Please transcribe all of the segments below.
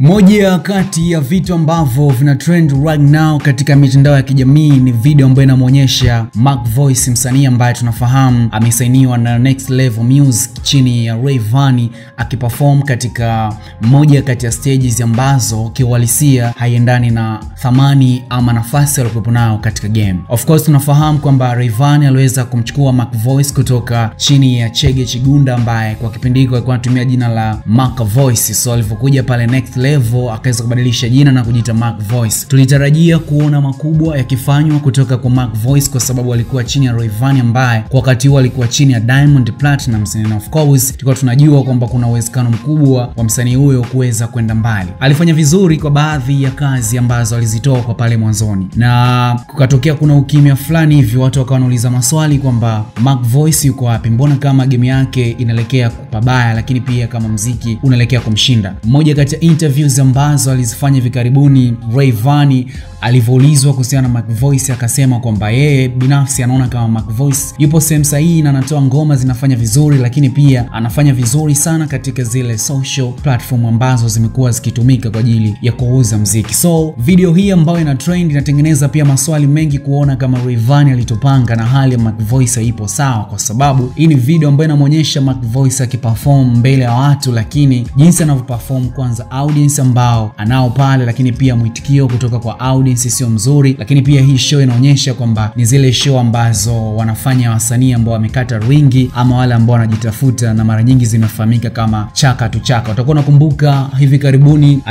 Moja kati ya vitu ambavyo vina trend right now katika mitandao ya kijamii ni video ambayo inamuonyesha Mac Voice, msanii ambaye tunafahamu amesainiwa na Next Level Music chini ya Rayvanny, akiperform katika moja kati ya stages ambazo kiuhalisia haiendani na thamani ama nafasi aliyokuwa nayo katika game. Of course tunafahamu kwamba Rayvanny aliweza kumchukua Mac Voice kutoka chini ya Chege Chigunda ambaye kwa kipindi hicho alikuwa anatumia jina la Mac Voice. So alipokuja pale Next Level akaweza kubadilisha jina na kujiita Mac Voice. Tulitarajia kuona makubwa yakifanywa kutoka kwa Mac Voice kwa sababu alikuwa chini ya Rayvanny ambaye kwa wakati huo alikuwa chini ya Diamond Platnumz, na of course tulikuwa tunajua kwamba kuna uwezekano mkubwa wa msanii huyo kuweza kwenda mbali. Alifanya vizuri kwa baadhi ya kazi ambazo alizitoa kwa pale mwanzoni, na kukatokea kuna ukimya fulani hivi, watu wakawa wanauliza maswali kwamba Mac Voice yuko wapi? Mbona kama game yake inaelekea pabaya, lakini pia kama muziki unaelekea kumshinda? Mmoja kati ya interviews ambazo alizifanya hivi karibuni, Rayvanny alivyoulizwa kuhusiana na Mac Voice akasema kwamba yeye binafsi anaona kama Mac Voice yupo sehemu sahihi na anatoa ngoma zinafanya vizuri, lakini pia anafanya vizuri sana katika zile social platform ambazo zimekuwa zikitumika kwa ajili ya kuuza muziki. So video hii ambayo ina trend inatengeneza pia maswali mengi kuona kama Rayvanny alitopanga na hali ya Mac Voice ipo sawa, kwa sababu hii ni video ambayo inamuonyesha Mac Voice akiperform mbele ya watu, lakini jinsi anavyoperform, kwanza audience ambao anao pale, lakini pia mwitikio kutoka kwa audience sio mzuri. Lakini pia hii show inaonyesha kwamba ni zile show ambazo wanafanya wasanii ambao wamekata ringi ama wale ambao wanajitafuta, na mara nyingi zimefahamika kama chaka tu chaka. Utakuwa unakumbuka hivi karibuni,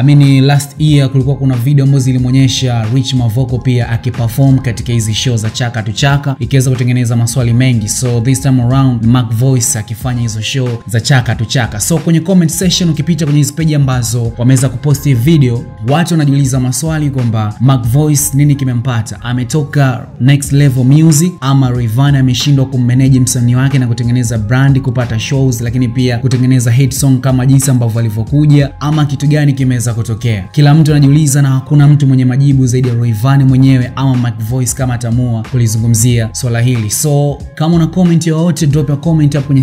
last year kulikuwa kuna video ambazo zilimuonyesha Rich Mavoko pia akiperform katika hizi show za chaka tu chaka, ikiweza kutengeneza maswali mengi. So this time around Mac Voice akifanya hizo show za chaka tu chaka. So kwenye comment section ukipita kwenye hizo page ambazo wameweza kuposti video, watu wanajiuliza maswali kwamba Mac Voice nini kimempata? Ametoka Next Level Music ama Rayvanny ameshindwa kummanage msanii wake na kutengeneza brand, kupata shows, lakini pia kutengeneza hit song kama jinsi ambavyo alivyokuja, ama kitu gani kimeweza kutokea? Kila mtu anajiuliza na hakuna mtu mwenye majibu zaidi ya Rayvanny mwenyewe ama Mac Voice kama atamua kulizungumzia swala hili. So kama una comment yoyote, drop your comment hapo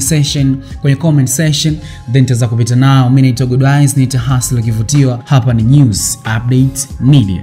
kwenye comment section, then tutaza kupita nao. Mimi naitwa Good Eyes, naitwa Hustle Kivutio. Hapa ni News Update Media.